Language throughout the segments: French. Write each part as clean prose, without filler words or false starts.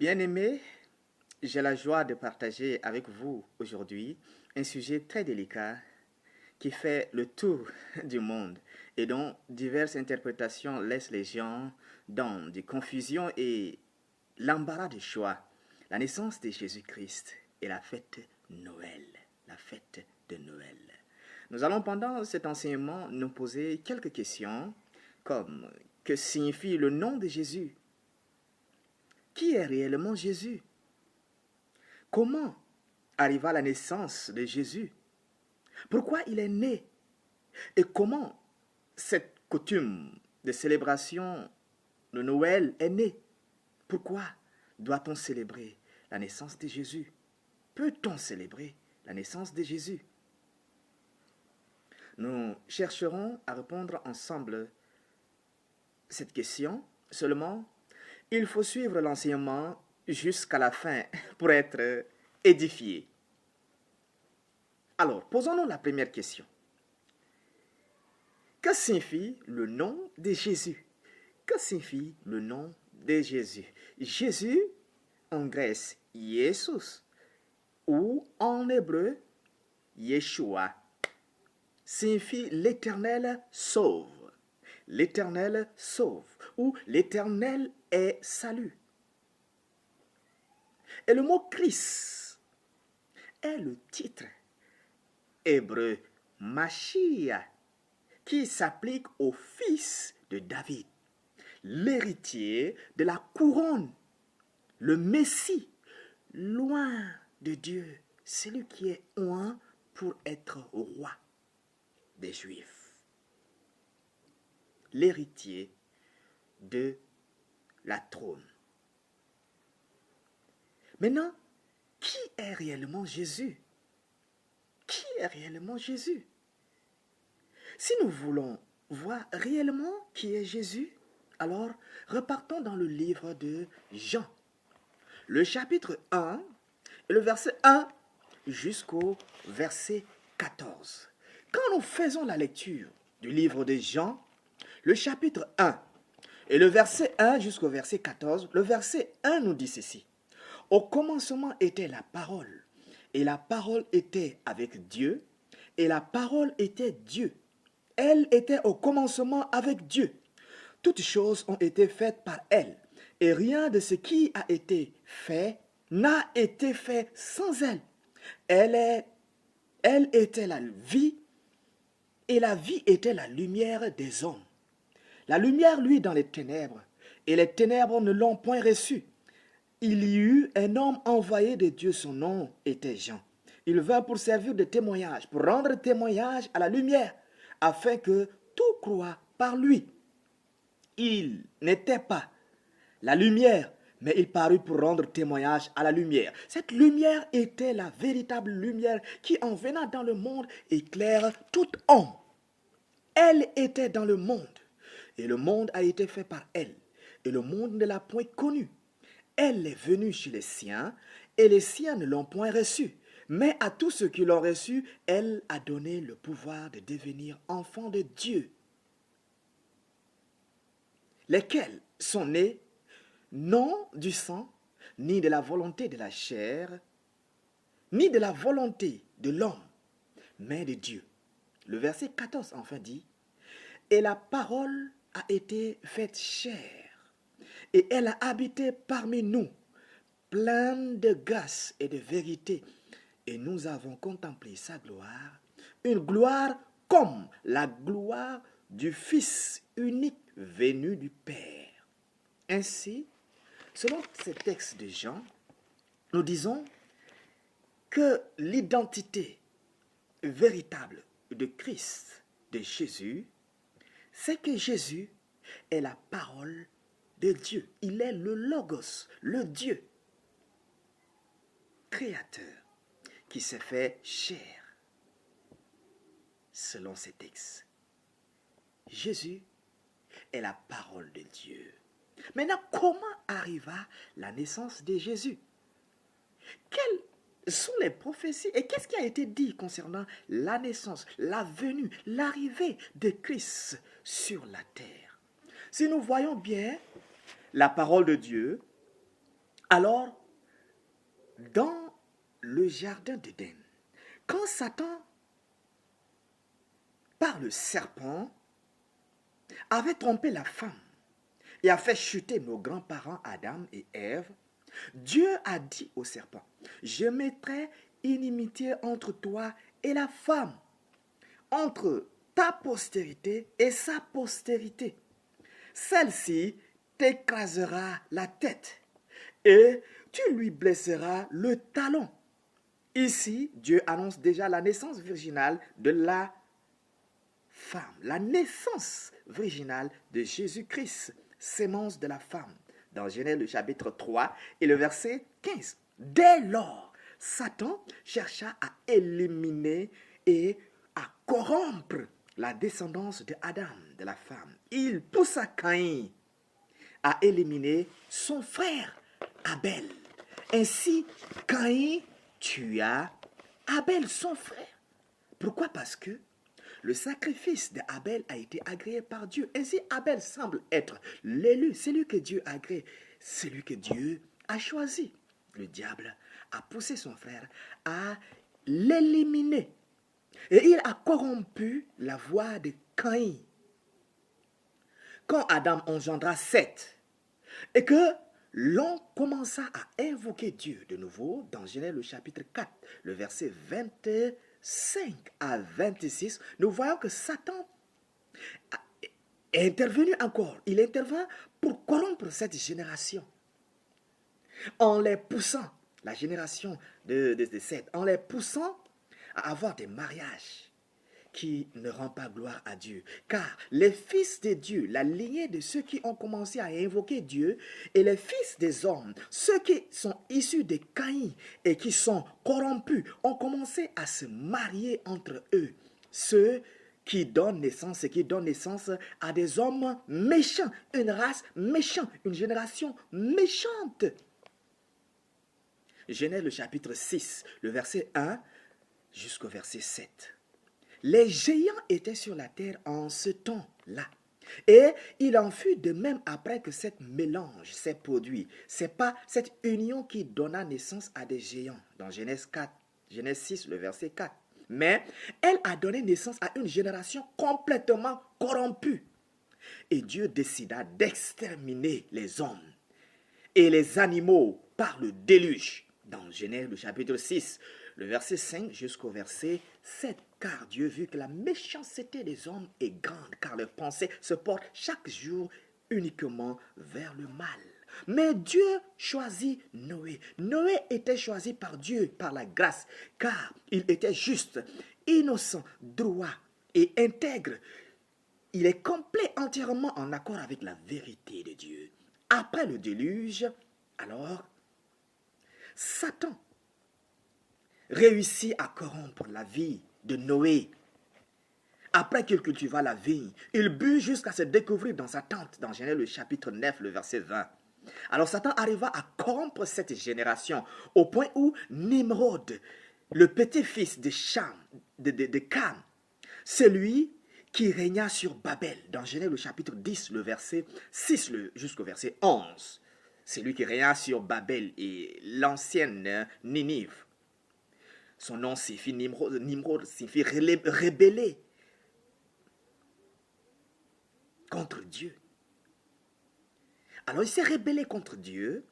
Bien-aimés, j'ai la joie de partager avec vous aujourd'hui un sujet très délicat qui fait le tour du monde et dont diverses interprétations laissent les gens dans des confusions et l'embarras du choix. La naissance de Jésus-Christ et la fête Noël. La fête de Noël. Nous allons pendant cet enseignement nous poser quelques questions comme que signifie le nom de Jésus? Qui est réellement Jésus? Comment arriva la naissance de Jésus? Pourquoi il est né? Et comment cette coutume de célébration de Noël est née? Pourquoi doit-on célébrer la naissance de Jésus? Peut-on célébrer la naissance de Jésus? Nous chercherons à répondre ensemble cette question. Seulement, il faut suivre l'enseignement jusqu'à la fin pour être édifié. Alors, posons-nous la première question. Que signifie le nom de Jésus? Que signifie le nom de Jésus? Jésus, en grec, Jesus, ou en hébreu, Yeshua, signifie l'Éternel sauve. L'Éternel sauve, ou l'Éternel est salut. Et le mot Christ est le titre hébreu Mashiach qui s'applique au fils de David, l'héritier de la couronne, le Messie, loin de Dieu, celui qui est oint pour être roi des Juifs, l'héritier de la trône. Maintenant, qui est réellement Jésus? Qui est réellement Jésus? Si nous voulons voir réellement qui est Jésus, alors repartons dans le livre de Jean, le chapitre 1, et le verset 1 jusqu'au verset 14. Quand nous faisons la lecture du livre de Jean, le chapitre 1, et le verset 1 jusqu'au verset 14, le verset 1 nous dit ceci. Au commencement était la parole, et la parole était avec Dieu, et la parole était Dieu. Elle était au commencement avec Dieu. Toutes choses ont été faites par elle, et rien de ce qui a été fait n'a été fait sans elle. Elle était la vie, et la vie était la lumière des hommes. La lumière luit dans les ténèbres, et les ténèbres ne l'ont point reçue. Il y eut un homme envoyé de Dieu, son nom était Jean. Il vint pour servir de témoignage, pour rendre témoignage à la lumière, afin que tout croit par lui. Il n'était pas la lumière, mais il parut pour rendre témoignage à la lumière. Cette lumière était la véritable lumière qui, en venant dans le monde, éclaire tout homme. Elle était dans le monde, et le monde a été fait par elle, et le monde ne l'a point connue. Elle est venue chez les siens, et les siens ne l'ont point reçue. Mais à tous ceux qui l'ont reçue, elle a donné le pouvoir de devenir enfants de Dieu, lesquels sont nés non du sang, ni de la volonté de la chair, ni de la volonté de l'homme, mais de Dieu. Le verset 14 enfin dit, « Et la parole a été faite chair, et elle a habité parmi nous, pleine de grâce et de vérité, et nous avons contemplé sa gloire, une gloire comme la gloire du Fils unique venu du Père. » Ainsi, selon ces textes de Jean, nous disons que l'identité véritable de Christ, de Jésus, c'est que Jésus est la parole de Dieu. Il est le Logos, le Dieu créateur qui s'est fait chair, selon ces textes. Jésus est la parole de Dieu. Maintenant, comment arriva la naissance de Jésus? Quelles sont les prophéties et qu'est-ce qui a été dit concernant la naissance, la venue, l'arrivée de Christ sur la terre? Si nous voyons bien la parole de Dieu Alors, dans le jardin d'Éden, quand Satan, par le serpent, avait trompé la femme et a fait chuter nos grands-parents Adam et Ève, Dieu a dit au serpent, je mettrai inimitié entre toi et la femme, entre ta postérité et sa postérité. Celle-ci t'écrasera la tête et tu lui blesseras le talon. Ici, Dieu annonce déjà la naissance virginale de la femme, la naissance virginale de Jésus-Christ, sémence de la femme, dans Genèse le chapitre 3 et le verset 15. Dès lors, Satan chercha à éliminer et à corrompre la descendance de Adam, de la femme. Il poussa Caïn à éliminer son frère Abel. Ainsi, Caïn tua Abel, son frère. Pourquoi? Parce que le sacrifice d'Abel a été agréé par Dieu. Ainsi, Abel semble être l'élu, celui que Dieu agrée, celui que Dieu a choisi. Le diable a poussé son frère à l'éliminer. Et il a corrompu la voix de Caïn. Quand Adam engendra Seth, et que l'on commença à invoquer Dieu de nouveau, dans Genèse le chapitre 4, le verset 25 à 26, nous voyons que Satan est intervenu encore. Il intervient pour corrompre cette génération. En les poussant, la génération de Seth, en les poussant à avoir des mariages qui ne rend pas gloire à Dieu. Car les fils de Dieu, la lignée de ceux qui ont commencé à invoquer Dieu, et les fils des hommes, ceux qui sont issus de Caïn et qui sont corrompus, ont commencé à se marier entre eux. Ceux qui donnent naissance à des hommes méchants, une race méchante, une génération méchante. Genèse le chapitre 6, le verset 1 jusqu'au verset 7. Les géants étaient sur la terre en ce temps-là. Et il en fut de même après que cette mélange s'est produit. Ce n'est pas cette union qui donna naissance à des géants, dans Genèse 4, Genèse 6, le verset 4. Mais elle a donné naissance à une génération complètement corrompue. Et Dieu décida d'exterminer les hommes et les animaux par le déluge, dans Genèse le chapitre 6, le verset 5 jusqu'au verset 7. Car Dieu vit que la méchanceté des hommes est grande, car leurs pensées se portent chaque jour uniquement vers le mal. Mais Dieu choisit Noé. Noé était choisi par Dieu, par la grâce, car il était juste, innocent, droit et intègre. Il est complet, entièrement en accord avec la vérité de Dieu. Après le déluge, alors, Satan réussit à corrompre la vie de Noé. Après qu'il cultiva la vigne, il but jusqu'à se découvrir dans sa tente, dans Genèse le chapitre 9, le verset 20. Alors Satan arriva à corrompre cette génération au point où Nimrod, le petit-fils de Cham, de Cam, celui qui régna sur Babel, dans Genèse le chapitre 10, le verset 6 jusqu'au verset 11. C'est lui qui régna sur Babel et l'ancienne Ninive. Son nom signifie Nimrod. Nimrod signifie rebeller contre Dieu. Alors il s'est rebellé contre Dieu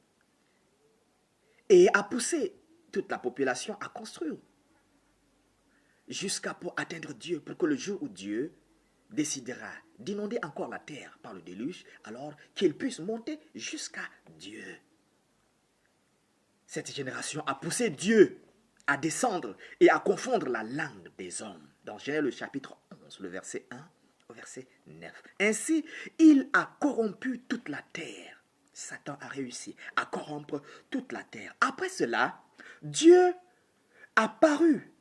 et a poussé toute la population à construire jusqu'à pour atteindre Dieu, pour que le jour où Dieu décidera d'inonder encore la terre par le déluge, alors qu'il puisse monter jusqu'à Dieu. Cette génération a poussé Dieu à descendre et à confondre la langue des hommes. Dans Genèse le chapitre 11, le verset 1 au verset 9. Ainsi, il a corrompu toute la terre. Satan a réussi à corrompre toute la terre. Après cela, Dieu apparut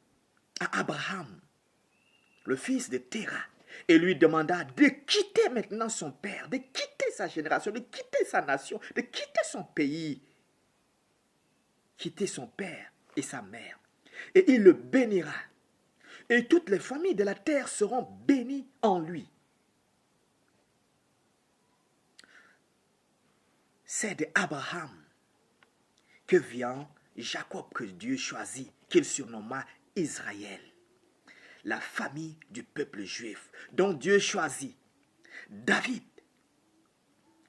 à Abraham, le fils de Téra, et lui demanda de quitter maintenant son père, de quitter sa génération, de quitter sa nation, de quitter son pays, quitter son père et sa mère. Et il le bénira. Et toutes les familles de la terre seront bénies en lui. C'est d'Abraham que vient Jacob que Dieu choisit, qu'il surnomma Israël. La famille du peuple juif dont Dieu choisit David,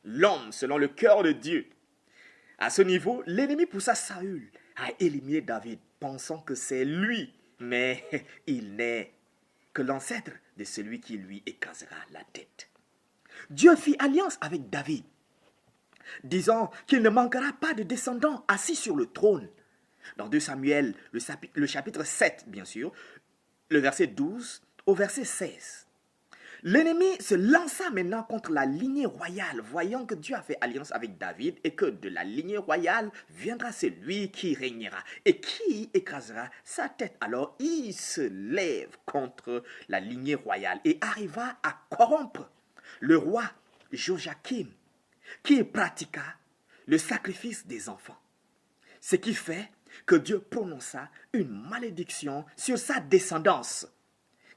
l'homme selon le cœur de Dieu. À ce niveau, l'ennemi poussa Saül à éliminer David, pensant que c'est lui, mais il n'est que l'ancêtre de celui qui lui écrasera la tête. Dieu fit alliance avec David, disant qu'il ne manquera pas de descendants assis sur le trône. Dans 2 Samuel, le chapitre 7, bien sûr, le verset 12 au verset 16. L'ennemi se lança maintenant contre la lignée royale, voyant que Dieu a fait alliance avec David et que de la lignée royale viendra celui qui régnera et qui écrasera sa tête. Alors il se lève contre la lignée royale et arriva à corrompre le roi Joachim, qui pratiqua le sacrifice des enfants. Ce qui fait que Dieu prononça une malédiction sur sa descendance,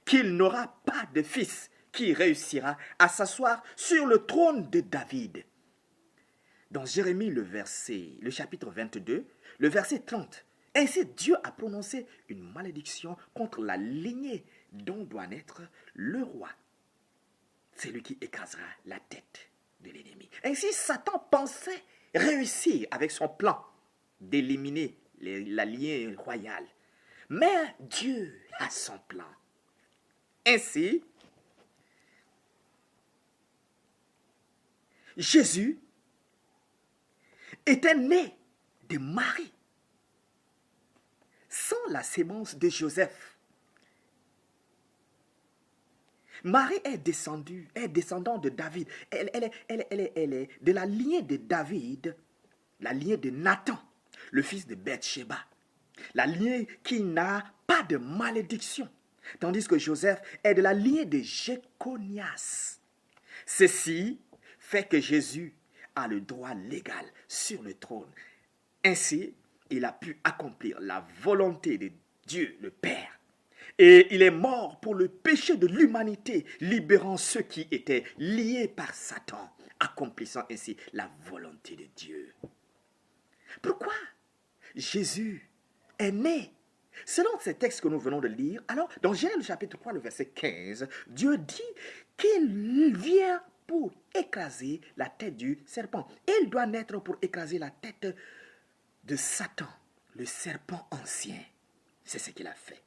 qu'il n'aura pas de fils qui réussira à s'asseoir sur le trône de David. Dans Jérémie, le chapitre 22, le verset 30, ainsi Dieu a prononcé une malédiction contre la lignée dont doit naître le roi. C'est lui qui écrasera la tête de l'ennemi. Ainsi, Satan pensait réussir avec son plan d'éliminer la lignée royale. Mais Dieu a son plan. Ainsi, Jésus était né de Marie, sans la sémence de Joseph. Marie est descendante de David. Elle est de la lignée de David, la lignée de Nathan, le fils de Bathsheba. La lignée qui n'a pas de malédiction. Tandis que Joseph est de la lignée de Jéconias. Ceci fait que Jésus a le droit légal sur le trône. Ainsi, il a pu accomplir la volonté de Dieu le Père. Et il est mort pour le péché de l'humanité, libérant ceux qui étaient liés par Satan, accomplissant ainsi la volonté de Dieu. Pourquoi Jésus est né? Selon ces textes que nous venons de lire, alors dans Genèse chapitre 3, le verset 15, Dieu dit qu'il vient pour écraser la tête du serpent. Il doit naître pour écraser la tête de Satan, le serpent ancien. C'est ce qu'il a fait.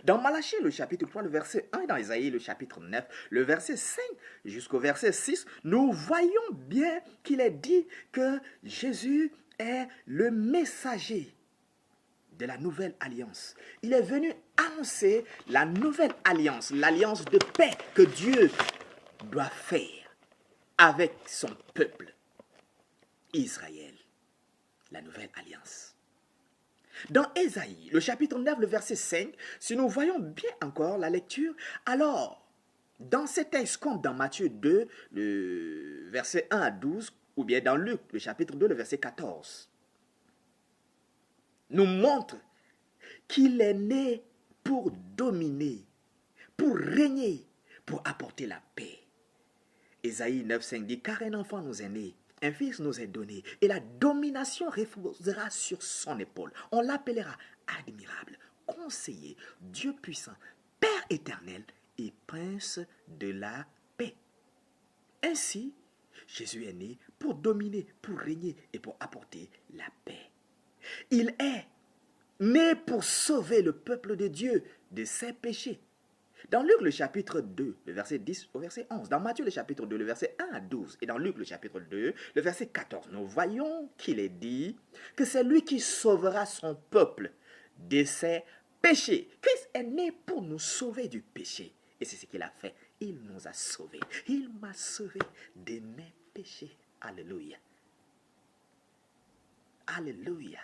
Dans Malachie, le chapitre 3, le verset 1, et dans Isaïe, le chapitre 9, le verset 5 jusqu'au verset 6, nous voyons bien qu'il est dit que Jésus est le messager de la nouvelle alliance. Il est venu annoncer la nouvelle alliance, l'alliance de paix que Dieu doit faire avec son peuple, Israël, la nouvelle alliance. Dans Ésaïe, le chapitre 9, le verset 5, si nous voyons bien encore la lecture, alors, dans ces textes comme dans Matthieu 2, le verset 1 à 12, ou bien dans Luc, le chapitre 2, le verset 14, nous montre qu'il est né pour dominer, pour régner, pour apporter la paix. Ésaïe 9, 5 dit, car un enfant nous est né, un fils nous est donné, et la domination reposera sur son épaule. On l'appellera admirable, conseiller, Dieu puissant, Père éternel et prince de la paix. Ainsi, Jésus est né pour dominer, pour régner et pour apporter la paix. Il est né pour sauver le peuple de Dieu de ses péchés. Dans Luc le chapitre 2, le verset 10 au verset 11, dans Matthieu le chapitre 2, le verset 1 à 12, et dans Luc le chapitre 2, le verset 14, nous voyons qu'il est dit que c'est lui qui sauvera son peuple de ses péchés. Christ est né pour nous sauver du péché. Et c'est ce qu'il a fait. Il nous a sauvés. Il m'a sauvé de mes péchés. Alléluia. Alléluia.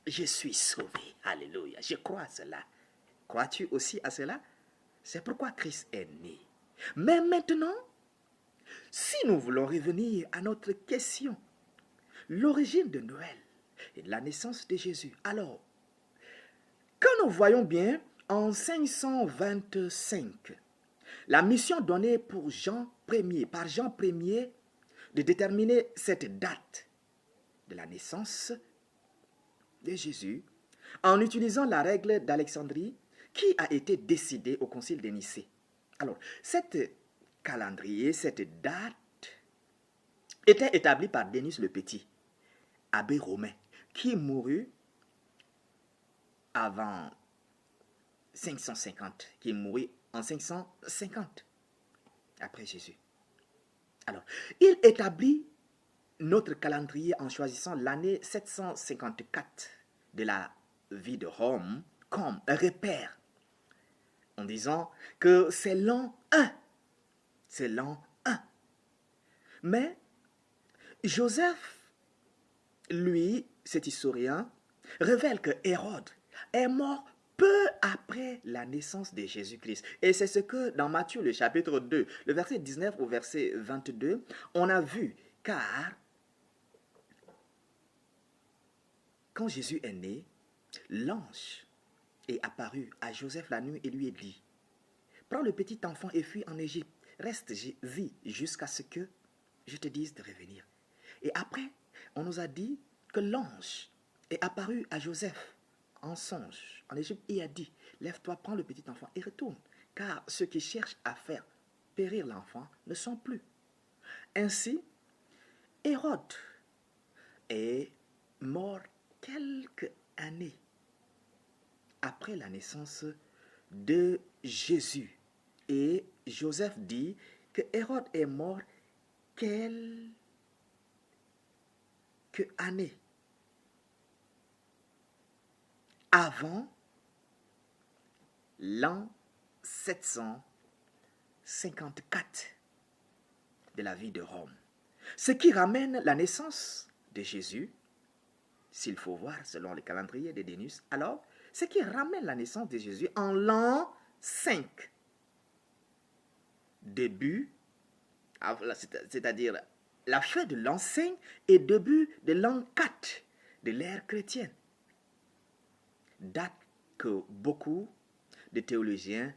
Je suis sauvé. Alléluia. Je crois à cela. Crois-tu aussi à cela? C'est pourquoi Christ est né. Mais maintenant, si nous voulons revenir à notre question, l'origine de Noël et de la naissance de Jésus, alors, quand nous voyons bien en 525, la mission donnée par Jean Ier de déterminer cette date de la naissance de Jésus en utilisant la règle d'Alexandrie qui a été décidée au concile de Nicée. Alors, cette calendrier, cette date était établie par Denis le Petit, abbé romain, qui mourut avant 550, qui mourut en 550 après Jésus. Alors, il établit notre calendrier en choisissant l'année 754 de la vie de Rome comme repère, en disant que c'est l'an 1. C'est l'an 1. Mais Joseph, lui, cet historien, révèle que Hérode est mort peu après la naissance de Jésus-Christ. Et c'est ce que dans Matthieu, le chapitre 2, le verset 19 au verset 22, on a vu. Car quand Jésus est né, l'ange est apparu à Joseph la nuit et lui a dit, prends le petit enfant et fuis en Égypte. Reste-y jusqu'à ce que je te dise de revenir. Et après, on nous a dit que l'ange est apparu à Joseph en songe en Égypte et a dit, lève-toi, prends le petit enfant et retourne, car ceux qui cherchent à faire périr l'enfant ne sont plus. Ainsi, Hérode est mort quelques années après la naissance de Jésus. Et Joseph dit que Hérode est mort quelques années avant l'an 754 de la vie de Rome. Ce qui ramène la naissance de Jésus, s'il faut voir selon le calendrier de Dénus, alors, ce qui ramène la naissance de Jésus en l'an 5. Début, c'est-à-dire la fin de l'an 5 et début de l'an 4 de l'ère chrétienne. Date que beaucoup de théologiens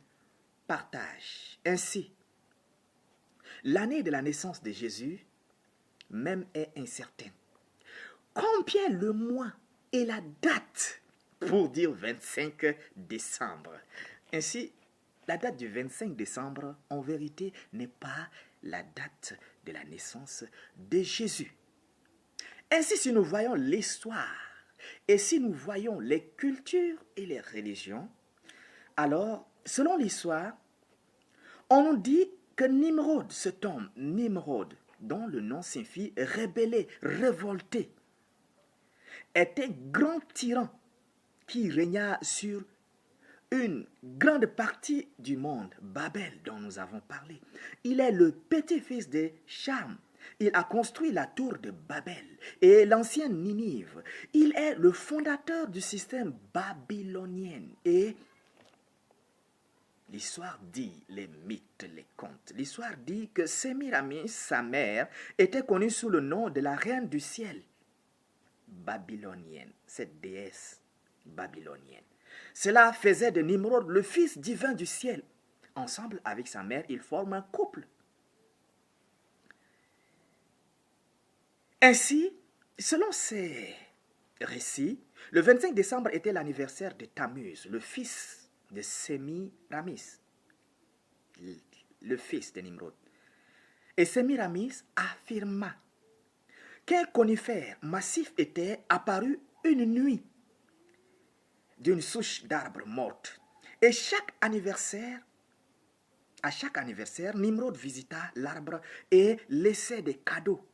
partagent. Ainsi, l'année de la naissance de Jésus même est incertaine. Combien le mois et la date pour dire 25 décembre. Ainsi, la date du 25 décembre, en vérité, n'est pas la date de la naissance de Jésus. Ainsi, si nous voyons l'histoire et si nous voyons les cultures et les religions, alors, selon l'histoire, on nous dit que Nimrod, cet homme, Nimrod, dont le nom signifie rebellé, révolté, était grand tyran qui régna sur une grande partie du monde, Babel, dont nous avons parlé. Il est le petit-fils de Cham. Il a construit la tour de Babel et l'ancienne Ninive. Il est le fondateur du système babylonien. Et l'histoire dit, les mythes, les contes, l'histoire dit que Sémiramis, sa mère, était connue sous le nom de la reine du ciel babylonienne, cette déesse babylonienne. Cela faisait de Nimrod le fils divin du ciel. Ensemble avec sa mère, ils forment un couple. Ainsi, selon ces récits, le 25 décembre était l'anniversaire de Tammuz, le fils de Sémiramis, le fils de Nimrod. Et Sémiramis affirma qu'un conifère massif était apparu une nuit d'une souche d'arbre morte. Et à chaque anniversaire, Nimrod visita l'arbre et laissait des cadeaux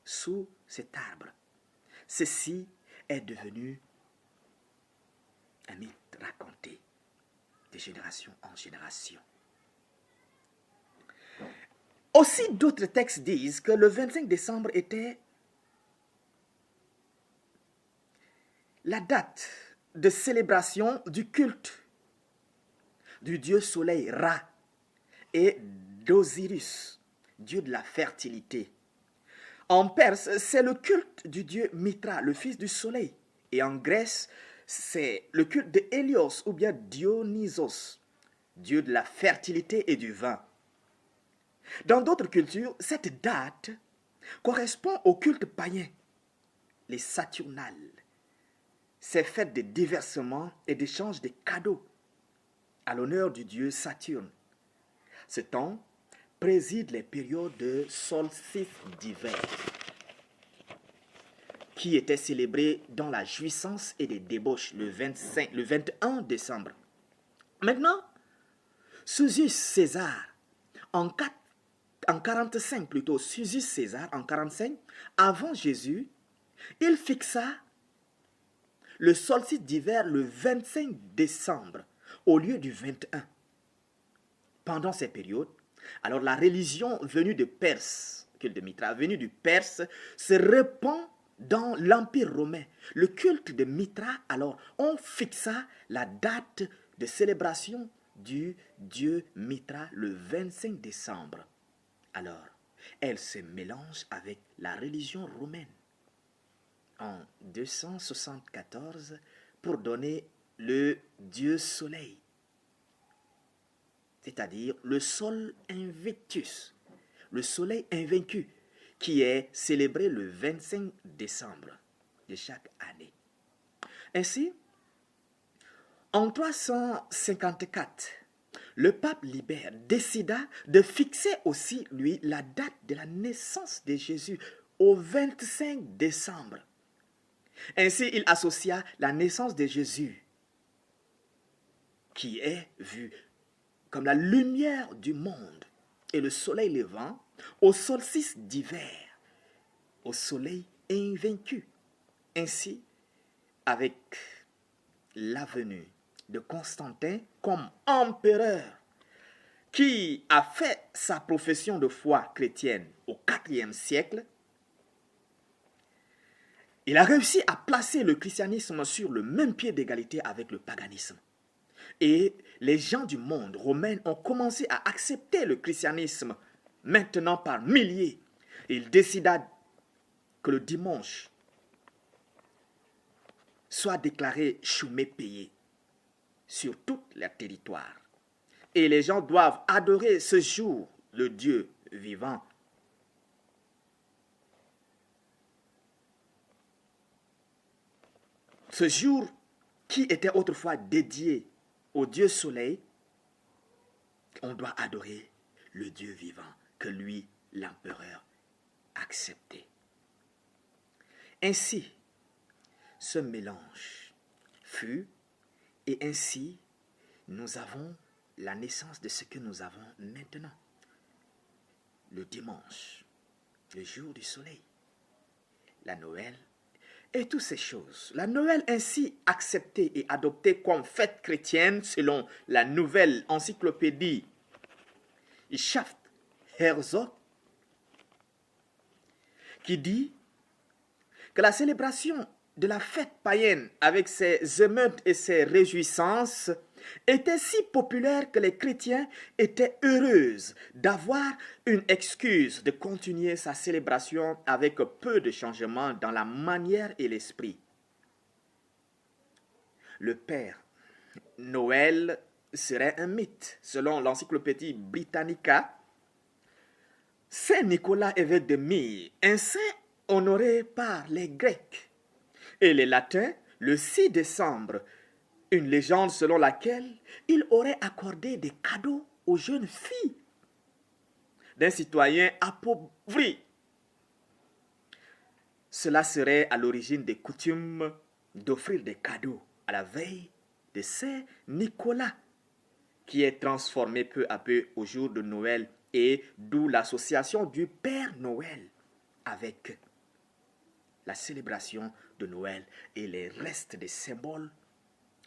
sous cet arbre. Ceci est devenu un mythe raconté de génération en génération. Aussi, d'autres textes disent que le 25 décembre était la date de célébration du culte du dieu soleil Ra et d'Osiris, dieu de la fertilité. En Perse, c'est le culte du dieu Mitra, le fils du soleil. Et en Grèce, c'est le culte de Hélios ou bien Dionysos, dieu de la fertilité et du vin. Dans d'autres cultures, cette date correspond au culte païen, les Saturnales. ces fêtes de déversement et d'échange de cadeaux à l'honneur du dieu Saturne. Ce temps préside les périodes de solstice d'hiver qui étaient célébrées dans la jouissance et les débauches le 21 décembre. Maintenant, Susius César, en 45 plutôt, Susius César en 45, avant Jésus, il fixa le solstice d'hiver le 25 décembre au lieu du 21. Pendant ces périodes, alors la religion venue de Perse, culte de Mitra, venue du Perse, se répand dans l'Empire romain. Le culte de Mitra, alors, on fixa la date de célébration du dieu Mitra le 25 décembre. Alors, elle se mélange avec la religion romaine en 274 pour donner le dieu soleil, c'est-à-dire le sol invictus, le soleil invaincu, qui est célébré le 25 décembre de chaque année. Ainsi, en 354, le pape Libère décida de fixer aussi, lui, la date de la naissance de Jésus au 25 décembre. Ainsi, il associa la naissance de Jésus, qui est vue comme la lumière du monde et le soleil levant, au solstice d'hiver, au soleil invaincu. Ainsi, avec la venue de Constantin comme empereur, qui a fait sa profession de foi chrétienne au IVe siècle, il a réussi à placer le christianisme sur le même pied d'égalité avec le paganisme. Et les gens du monde romain ont commencé à accepter le christianisme, maintenant par milliers. Il décida que le dimanche soit déclaré chômé payé sur tout le territoire. Et les gens doivent adorer ce jour, le Dieu vivant. Ce jour qui était autrefois dédié au Dieu soleil, on doit adorer le Dieu vivant que lui, l'empereur, acceptait. Ainsi, ce mélange fut, et ainsi, nous avons la naissance de ce que nous avons maintenant. Le dimanche, le jour du soleil, la Noël, et toutes ces choses. La Noël ainsi acceptée et adoptée comme fête chrétienne selon la nouvelle encyclopédie Schaft Herzog, qui dit que la célébration de la fête païenne avec ses émeutes et ses réjouissances était si populaire que les chrétiens étaient heureux d'avoir une excuse de continuer sa célébration avec peu de changements dans la manière et l'esprit. Le Père Noël serait un mythe. Selon l'encyclopédie Britannica, Saint Nicolas, évêque de Myre, un saint honoré par les Grecs et les Latins, le 6 décembre, une légende selon laquelle il aurait accordé des cadeaux aux jeunes filles d'un citoyen appauvri. Cela serait à l'origine des coutumes d'offrir des cadeaux à la veille de Saint Nicolas, qui est transformé peu à peu au jour de Noël, et d'où l'association du Père Noël avec la célébration de Noël, et les restes des symboles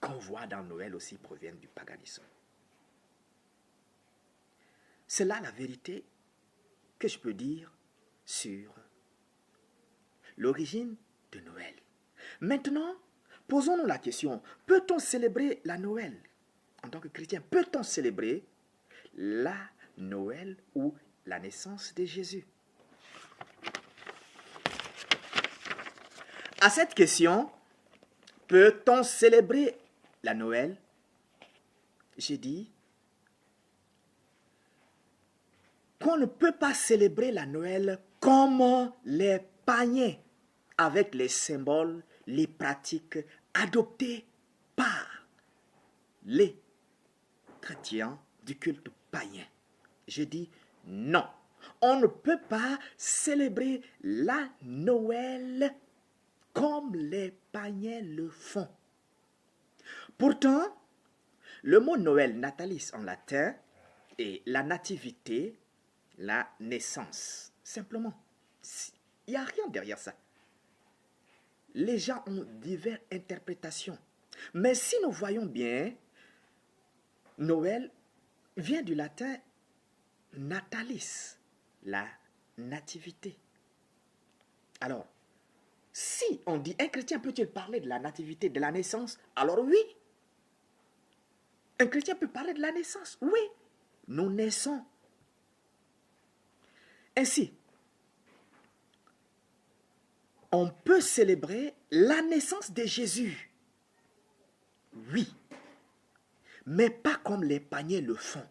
qu'on voit dans Noël aussi proviennent du paganisme. C'est là la vérité que je peux dire sur l'origine de Noël. Maintenant, posons-nous la question, peut-on célébrer la Noël en tant que chrétien? Peut-on célébrer la Noël ou la naissance de Jésus? À cette question, peut-on célébrer la Noël? J'ai dit qu'on ne peut pas célébrer la Noël comme les païens, avec les symboles, les pratiques adoptée par les chrétiens du culte païen. Je dis non. On ne peut pas célébrer la Noël comme les païens le font. Pourtant, le mot Noël, natalis en latin, et la nativité, la naissance. Simplement. Il n'y a rien derrière ça. Les gens ont diverses interprétations. Mais si nous voyons bien, Noël vient du latin natalis, la nativité. Alors, si on dit un chrétien peut-il parler de la nativité, de la naissance? Alors oui. Un chrétien peut parler de la naissance. Oui. Nous naissons. Ainsi, on peut célébrer la naissance de Jésus. Oui. Mais pas comme les païens le font.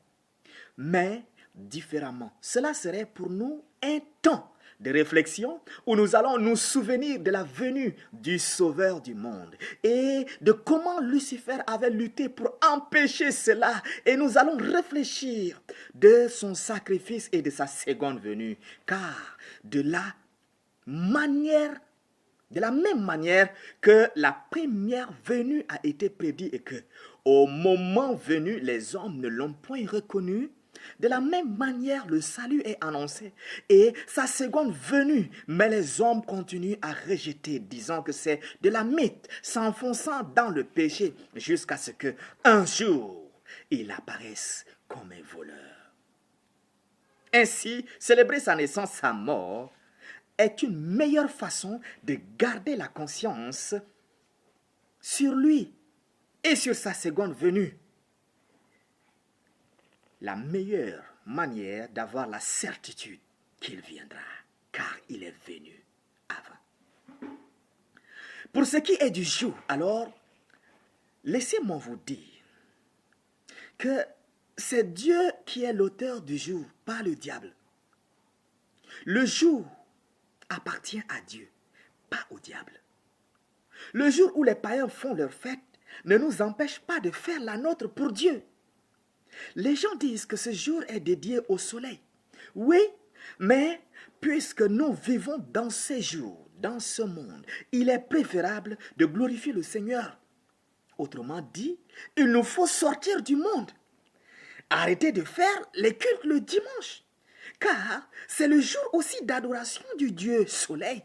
Mais différemment. Cela serait pour nous un temps de réflexion où nous allons nous souvenir de la venue du Sauveur du monde et de comment Lucifer avait lutté pour empêcher cela. Et nous allons réfléchir de son sacrifice et de sa seconde venue. Car de la même manière que la première venue a été prédite et que au moment venu, les hommes ne l'ont point reconnu, de la même manière, le salut est annoncé et sa seconde venue, mais les hommes continuent à rejeter, disant que c'est de la mythe, s'enfonçant dans le péché jusqu'à ce que un jour, il apparaisse comme un voleur. Ainsi, célébrer sa naissance, sa mort, est une meilleure façon de garder la conscience sur lui et sur sa seconde venue. La meilleure manière d'avoir la certitude qu'il viendra, car il est venu avant. Pour ce qui est du jour, alors, laissez-moi vous dire que c'est Dieu qui est l'auteur du jour, pas le diable. Le jour appartient à Dieu, pas au diable. Le jour où les païens font leur fête ne nous empêche pas de faire la nôtre pour Dieu. Les gens disent que ce jour est dédié au soleil. Oui, mais puisque nous vivons dans ces jours, dans ce monde, il est préférable de glorifier le Seigneur. Autrement dit, il nous faut sortir du monde. Arrêter de faire les cultes le dimanche, car c'est le jour aussi d'adoration du Dieu soleil.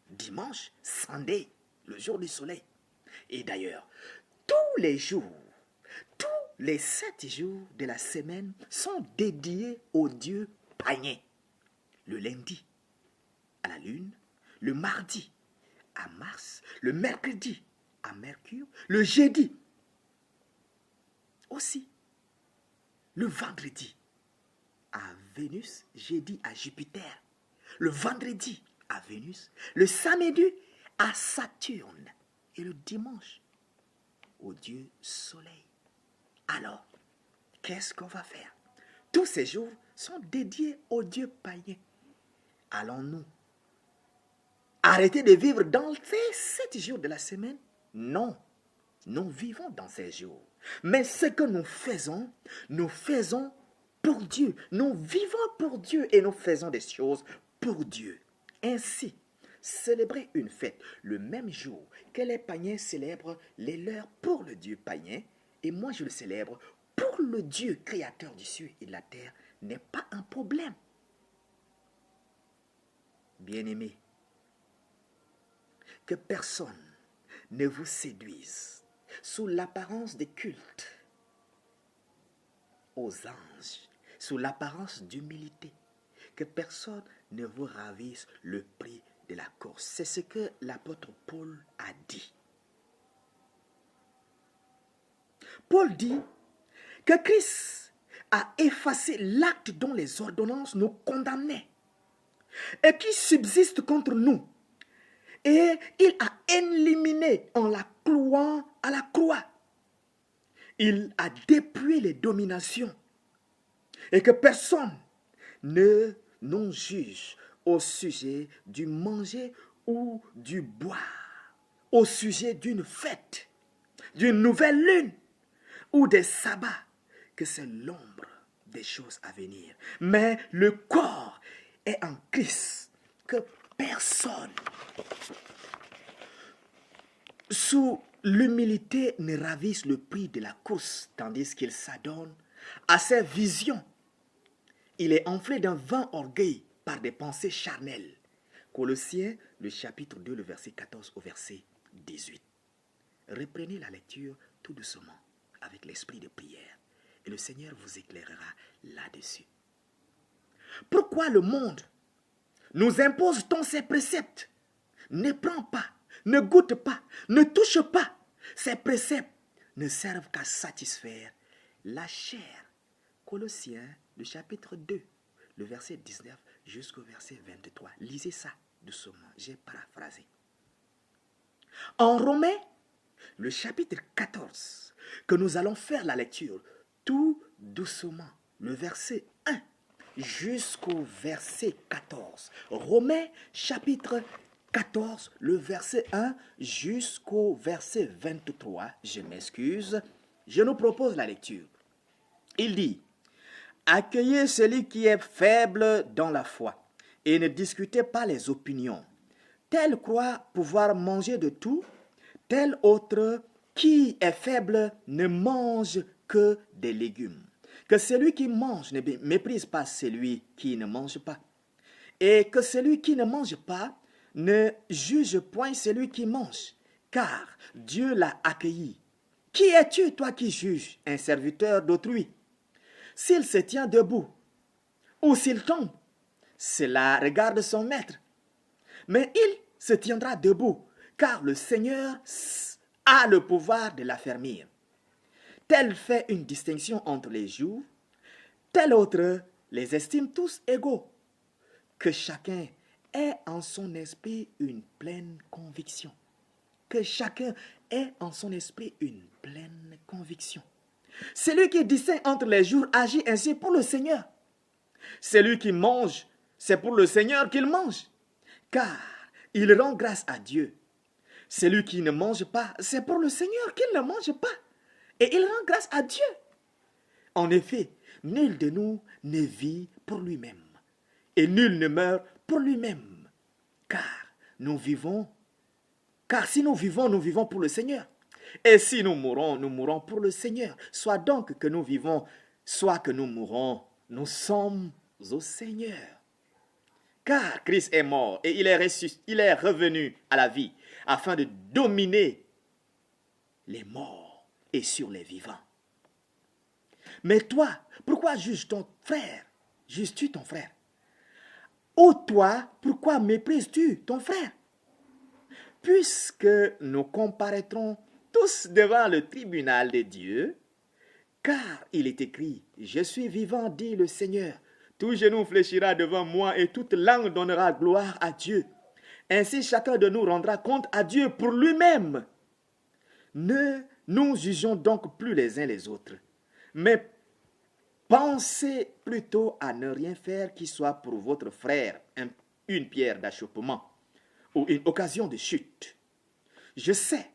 Dimanche, Sunday, le jour du soleil. Et d'ailleurs, tous les jours, tous les 7 jours de la semaine sont dédiés au Dieu païen. Le lundi à la lune, le mardi à Mars, le mercredi à Mercure, le jeudi aussi, le vendredi à Vénus, jeudi à Jupiter, le vendredi à Vénus, le samedi à Saturne et le dimanche au Dieu soleil. Alors, qu'est-ce qu'on va faire? Tous ces jours sont dédiés au Dieu païen. Allons-nous arrêter de vivre dans ces 7 jours de la semaine? Non, nous vivons dans ces jours. Mais ce que nous faisons pour Dieu. Nous vivons pour Dieu et nous faisons des choses pour Dieu. Ainsi, célébrer une fête le même jour que les païens célèbrent les leurs pour le Dieu païen, et moi je le célèbre pour le Dieu créateur du ciel et de la terre, n'est pas un problème. Bien-aimés, que personne ne vous séduise sous l'apparence des cultes aux anges, sous l'apparence d'humilité. Que personne ne vous ravisse le prix de la course. C'est ce que l'apôtre Paul a dit. Paul dit que Christ a effacé l'acte dont les ordonnances nous condamnaient et qui subsiste contre nous. Et il a éliminé en la clouant à la croix. Il a dépouillé les dominations. Et que personne ne nous juge au sujet du manger ou du boire, au sujet d'une fête, d'une nouvelle lune ou des sabbats, que c'est l'ombre des choses à venir. Mais le corps est en Christ, que personne sous l'humilité ne ravisse le prix de la course, tandis qu'il s'adonne à ses visions. Il est enflé d'un vain orgueil par des pensées charnelles. Colossiens, le chapitre 2, le verset 14 au verset 18. Reprenez la lecture tout doucement avec l'esprit de prière et le Seigneur vous éclairera là-dessus. Pourquoi le monde nous impose-t-on ces préceptes? Ne prends pas, ne goûte pas, ne touche pas. Ces préceptes ne servent qu'à satisfaire la chair. Colossiens, le chapitre 2, le verset 19 jusqu'au verset 23. Lisez ça doucement, j'ai paraphrasé. En Romains, le chapitre 14, que nous allons faire la lecture tout doucement, le verset 1 jusqu'au verset 14. Romains, chapitre 14, le verset 1 jusqu'au verset 23. Je m'excuse, je nous propose la lecture. Il dit: accueillez celui qui est faible dans la foi et ne discutez pas les opinions. Tel croit pouvoir manger de tout, tel autre qui est faible ne mange que des légumes. Que celui qui mange ne méprise pas celui qui ne mange pas. Et que celui qui ne mange pas ne juge point celui qui mange, car Dieu l'a accueilli. Qui es-tu, toi qui juges, un serviteur d'autrui? S'il se tient debout ou s'il tombe, cela regarde son maître. Mais il se tiendra debout, car le Seigneur a le pouvoir de l'affermir. Tel fait une distinction entre les jours, tel autre les estime tous égaux. Que chacun ait en son esprit une pleine conviction. Que chacun ait en son esprit une pleine conviction. Celui qui distingue entre les jours agit ainsi pour le Seigneur. Celui qui mange, c'est pour le Seigneur qu'il mange, car il rend grâce à Dieu. Celui qui ne mange pas, c'est pour le Seigneur qu'il ne mange pas, et il rend grâce à Dieu. En effet, nul de nous ne vit pour lui-même, et nul ne meurt pour lui-même, car si nous vivons, nous vivons pour le Seigneur. Et si nous mourons pour le Seigneur. Soit donc que nous vivons, soit que nous mourons, nous sommes au Seigneur. Car Christ est mort et il est revenu à la vie afin de dominer les morts et sur les vivants. Mais toi, pourquoi juges ton frère? Juges-tu ton frère? Ou toi, pourquoi méprises-tu ton frère? Puisque nous comparaîtrons tous devant le tribunal de Dieu, car il est écrit: je suis vivant, dit le Seigneur. Tout genou fléchira devant moi et toute langue donnera gloire à Dieu. Ainsi chacun de nous rendra compte à Dieu pour lui-même. Ne nous jugeons donc plus les uns les autres, mais pensez plutôt à ne rien faire qui soit pour votre frère une pierre d'achoppement ou une occasion de chute. Je sais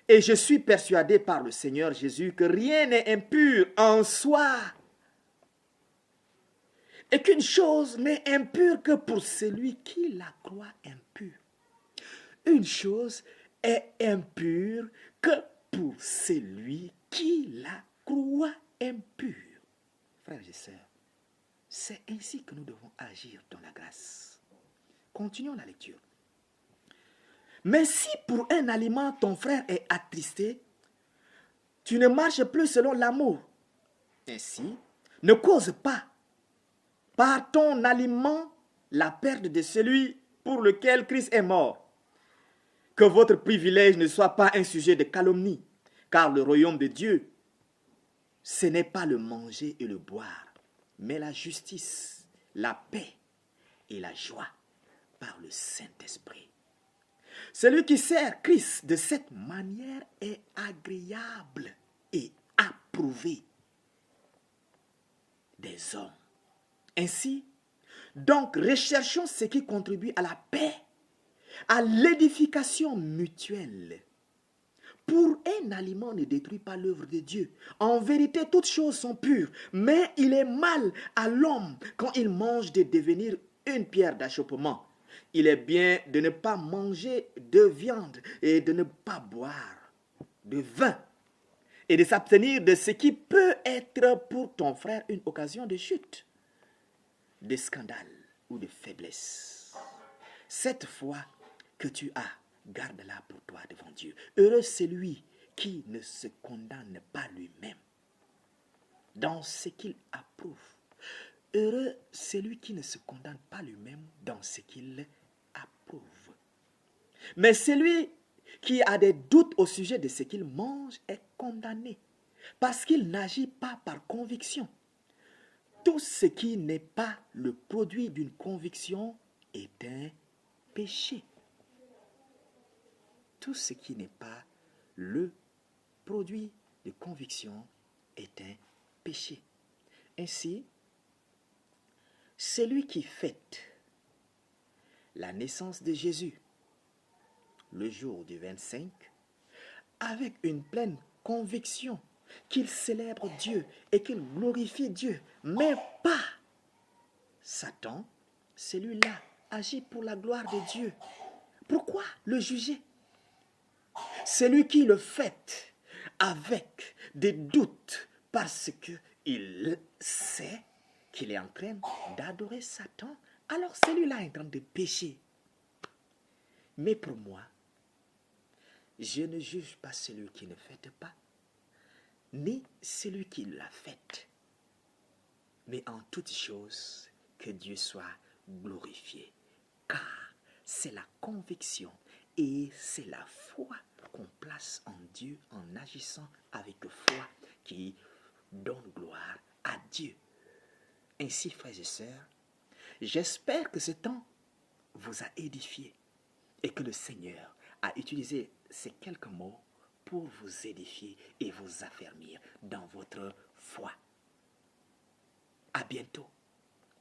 et je suis persuadé par le Seigneur Jésus que rien n'est impur en soi, et qu'une chose n'est impure que pour celui qui la croit impure. Une chose est impure que pour celui qui la croit impure. Frères et sœurs, c'est ainsi que nous devons agir dans la grâce. Continuons la lecture. Mais si pour un aliment ton frère est attristé, tu ne marches plus selon l'amour. Ainsi, ne cause pas par ton aliment la perte de celui pour lequel Christ est mort. Que votre privilège ne soit pas un sujet de calomnie, car le royaume de Dieu, ce n'est pas le manger et le boire, mais la justice, la paix et la joie par le Saint-Esprit. Celui qui sert Christ de cette manière est agréable et approuvé des hommes. Ainsi, donc recherchons ce qui contribue à la paix à l'édification mutuelle. Pour un aliment ne détruit pas l'œuvre de Dieu. En vérité, toutes choses sont pures, mais il est mal à l'homme quand il mange de devenir une pierre d'achoppement. Il est bien de ne pas manger de viande et de ne pas boire de vin et de s'abstenir de ce qui peut être pour ton frère une occasion de chute, de scandale ou de faiblesse. Cette foi que tu as, garde-la pour toi devant Dieu. Heureux celui qui ne se condamne pas lui-même dans ce qu'il approuve. Heureux celui qui ne se condamne pas lui-même dans ce qu'il approuve. Mais celui qui a des doutes au sujet de ce qu'il mange est condamné, parce qu'il n'agit pas par conviction. Tout ce qui n'est pas le produit d'une conviction est un péché. Tout ce qui n'est pas le produit de conviction est un péché. Ainsi, celui qui fête la naissance de Jésus le jour du 25, avec une pleine conviction qu'il célèbre Dieu et qu'il glorifie Dieu, mais pas Satan, celui-là agit pour la gloire de Dieu. Pourquoi le juger? Celui qui le fête avec des doutes parce qu'il sait qu'il est en train d'adorer Satan, alors celui-là est en train de pécher. Mais pour moi, je ne juge pas celui qui ne fête pas, ni celui qui l'a faite. Mais en toutes choses, que Dieu soit glorifié. Car c'est la conviction et c'est la foi qu'on place en Dieu en agissant avec foi qui donne gloire à Dieu. Ainsi, frères et sœurs, j'espère que ce temps vous a édifié et que le Seigneur a utilisé ces quelques mots pour vous édifier et vous affermir dans votre foi. À bientôt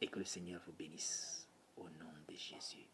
et que le Seigneur vous bénisse au nom de Jésus.